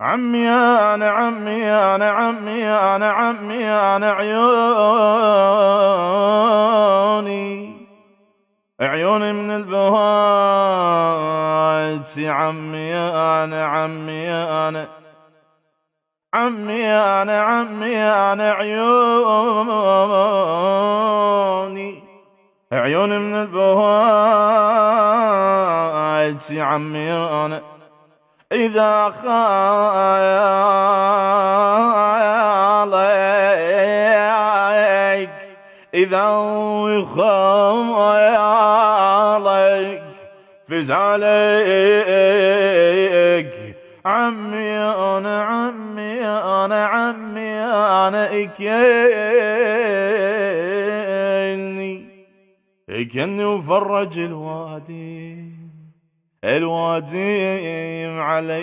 عمي أنا عمي أنا عمي أنا عمي أنا عيوني من البهات عمي أنا عمي أنا عمي أنا عمي أنا عيوني من البهات عمي أنا إذا خالك إذا خالك فزعلك عمي أنا عمي أنا عمي أنا إكني وفرج الوادي علي